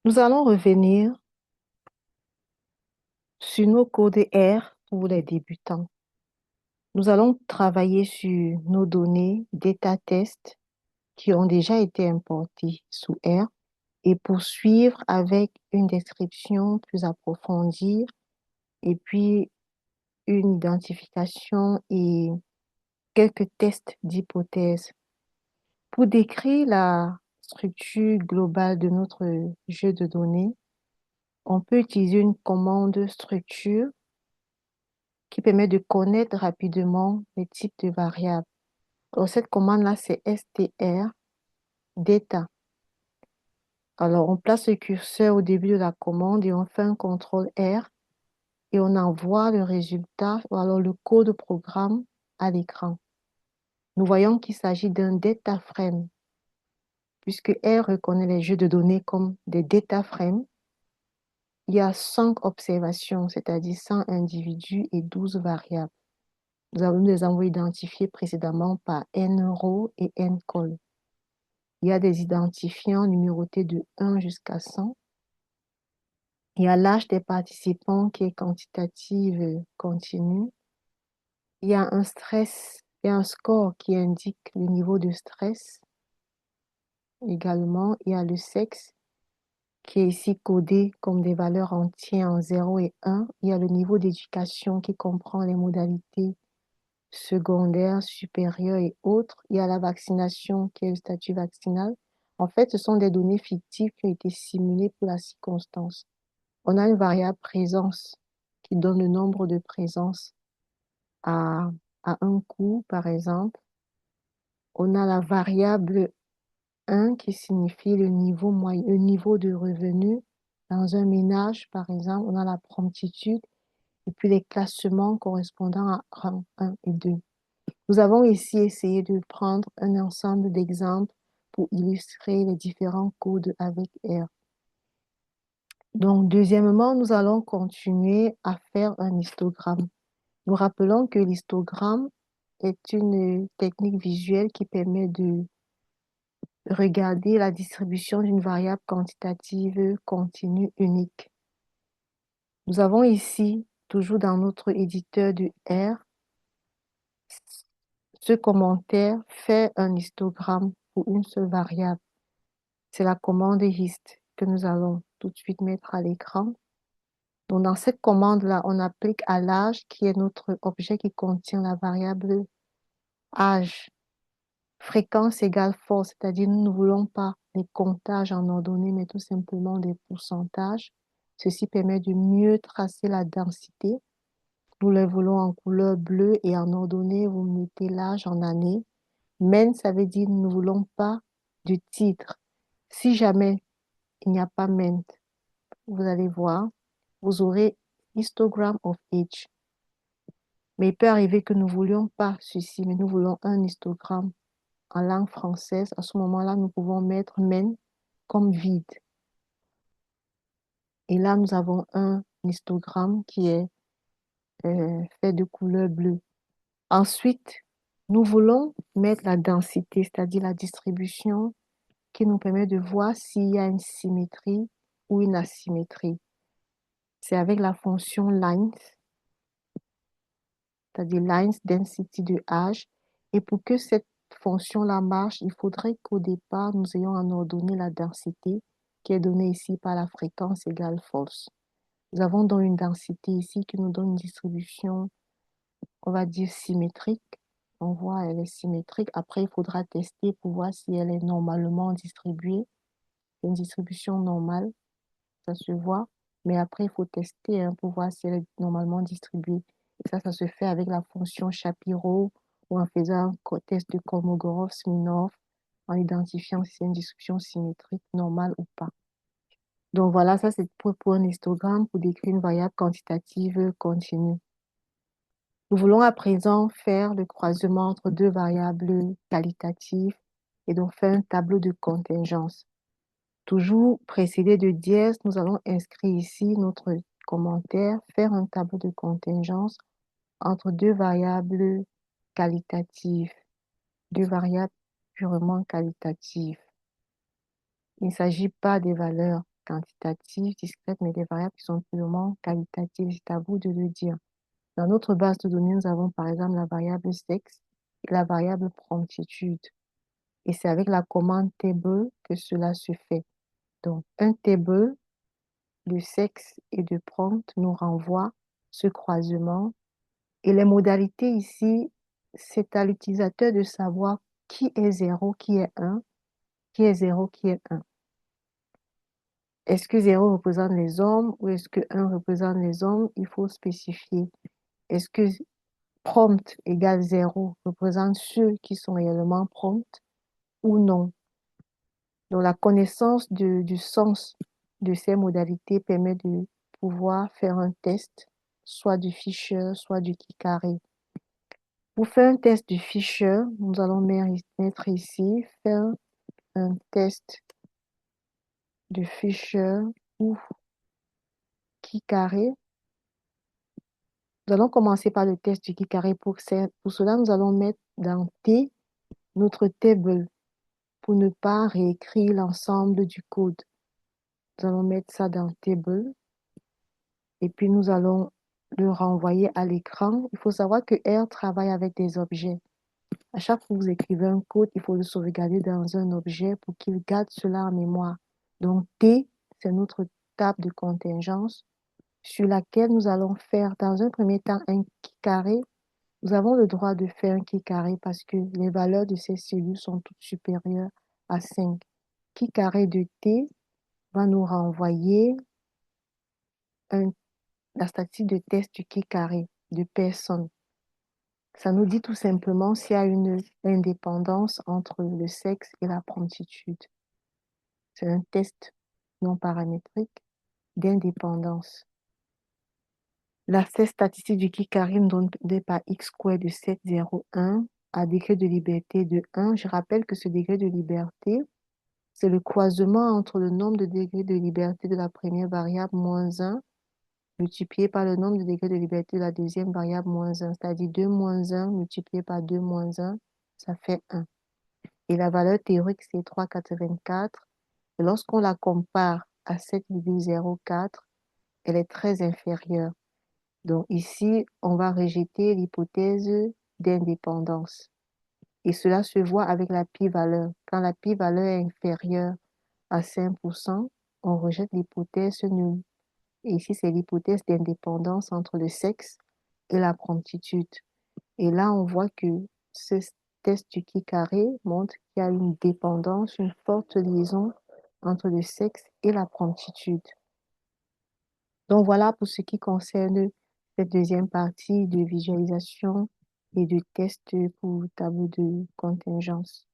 Nous allons revenir sur nos codes R pour les débutants. Nous allons travailler sur nos données data test qui ont déjà été importées sous R et poursuivre avec une description plus approfondie et puis une identification et quelques tests d'hypothèses. Pour décrire la structure globale de notre jeu de données, on peut utiliser une commande structure qui permet de connaître rapidement les types de variables. Alors, cette commande-là, c'est str data. Alors, on place le curseur au début de la commande et on fait un contrôle R et on envoie le résultat, ou alors le code programme à l'écran. Nous voyons qu'il s'agit d'un data frame, puisque R reconnaît les jeux de données comme des data frames. Il y a 5 observations, c'est-à-dire 100 individus et 12 variables. Nous les avons identifiés précédemment par nrow et ncol. Il y a des identifiants numérotés de 1 jusqu'à 100. Il y a l'âge des participants qui est quantitative continue. Il y a un stress et un score qui indique le niveau de stress. Également, il y a le sexe qui est ici codé comme des valeurs entières en 0 et 1. Il y a le niveau d'éducation qui comprend les modalités secondaires, supérieures et autres. Il y a la vaccination qui est le statut vaccinal. En fait, ce sont des données fictives qui ont été simulées pour la circonstance. On a une variable présence qui donne le nombre de présences à, à un coup, par exemple. On a la variable 1 qui signifie le niveau moyen, le niveau de revenu dans un ménage, par exemple. On a la promptitude et puis les classements correspondant à rang 1 et 2. Nous avons ici essayé de prendre un ensemble d'exemples pour illustrer les différents codes avec R. Donc, deuxièmement, nous allons continuer à faire un histogramme. Nous rappelons que l'histogramme est une technique visuelle qui permet de regarder la distribution d'une variable quantitative continue unique. Nous avons ici, toujours dans notre éditeur de R, ce commentaire fait un histogramme pour une seule variable. C'est la commande hist que nous allons tout de suite mettre à l'écran. Donc, dans cette commande-là, on applique à l'âge qui est notre objet qui contient la variable âge. Fréquence égale force, c'est-à-dire nous ne voulons pas des comptages en ordonnée, mais tout simplement des pourcentages. Ceci permet de mieux tracer la densité. Nous les voulons en couleur bleue et en ordonnée, vous mettez l'âge en année. Men, ça veut dire nous ne voulons pas du titre. Si jamais il n'y a pas ment, vous allez voir, vous aurez histogram of age. Mais il peut arriver que nous ne voulions pas ceci, mais nous voulons un histogramme en langue française. À ce moment-là, nous pouvons mettre men comme vide. Et là, nous avons un histogramme qui est fait de couleur bleue. Ensuite, nous voulons mettre la densité, c'est-à-dire la distribution qui nous permet de voir s'il y a une symétrie ou une asymétrie. C'est avec la fonction lines, c'est-à-dire lines density de âge. Et pour que cette fonction-là marche, il faudrait qu'au départ, nous ayons en ordonnée la densité qui est donnée ici par la fréquence égale false. Nous avons donc une densité ici qui nous donne une distribution, on va dire symétrique. On voit, elle est symétrique. Après, il faudra tester pour voir si elle est normalement distribuée. C'est une distribution normale, ça se voit. Mais après, il faut tester pour voir si elle est normalement distribuée. Et ça se fait avec la fonction Shapiro ou en faisant un test de Kolmogorov-Smirnov en identifiant si c'est une distribution symétrique, normale ou pas. Donc voilà, ça c'est pour un histogramme pour décrire une variable quantitative continue. Nous voulons à présent faire le croisement entre deux variables qualitatives et donc faire un tableau de contingence. Toujours précédé de dièse, nous allons inscrire ici notre commentaire, faire un tableau de contingence entre deux variables qualitatives, deux variables purement qualitatives. Il ne s'agit pas des valeurs quantitatives, discrètes, mais des variables qui sont purement qualitatives. C'est à vous de le dire. Dans notre base de données, nous avons par exemple la variable sexe et la variable promptitude. Et c'est avec la commande table que cela se fait. Donc, un table de sexe et de prompt nous renvoie ce croisement. Et les modalités ici, c'est à l'utilisateur de savoir qui est 0, qui est 1, qui est 0, qui est 1. Est-ce que 0 représente les hommes ou est-ce que 1 représente les hommes? Il faut spécifier. Est-ce que prompt égale 0 représente ceux qui sont réellement prompts ou non? Donc, la connaissance du sens de ces modalités permet de pouvoir faire un test, soit du Fisher, soit du Kikare. Pour faire un test du Fisher, nous allons mettre ici, faire un test de Fisher ou Kikare. Nous allons commencer par le test du Kikare. Pour cela, nous allons mettre dans T notre table pour ne pas réécrire l'ensemble du code. Nous allons mettre ça dans table et puis nous allons le renvoyer à l'écran. Il faut savoir que R travaille avec des objets. À chaque fois que vous écrivez un code, il faut le sauvegarder dans un objet pour qu'il garde cela en mémoire. Donc T, c'est notre table de contingence sur laquelle nous allons faire dans un premier temps un carré. Nous avons le droit de faire un carré parce que les valeurs de ces cellules sont toutes supérieures à 5. Carré de T va nous renvoyer la statistique de test du carré de personne. Ça nous dit tout simplement s'il y a une indépendance entre le sexe et la promptitude. C'est un test non paramétrique d'indépendance. La statistique du Kikari nous donne par x square de 7,01 à degré de liberté de 1. Je rappelle que ce degré de liberté, c'est le croisement entre le nombre de degrés de liberté de la première variable moins 1 multiplié par le nombre de degrés de liberté de la deuxième variable moins 1, c'est-à-dire 2 moins 1 multiplié par 2 moins 1, ça fait 1. Et la valeur théorique, c'est 3,84. Et lorsqu'on la compare à 7,04, elle est très inférieure. Donc ici, on va rejeter l'hypothèse d'indépendance. Et cela se voit avec la pi-valeur. Quand la pi-valeur est inférieure à 5%, on rejette l'hypothèse nulle. Et ici, c'est l'hypothèse d'indépendance entre le sexe et la promptitude. Et là, on voit que ce test du Kikare montre qu'il y a une dépendance, une forte liaison entre le sexe et la promptitude. Donc voilà pour ce qui concerne cette deuxième partie de visualisation et de test pour tableau de contingence.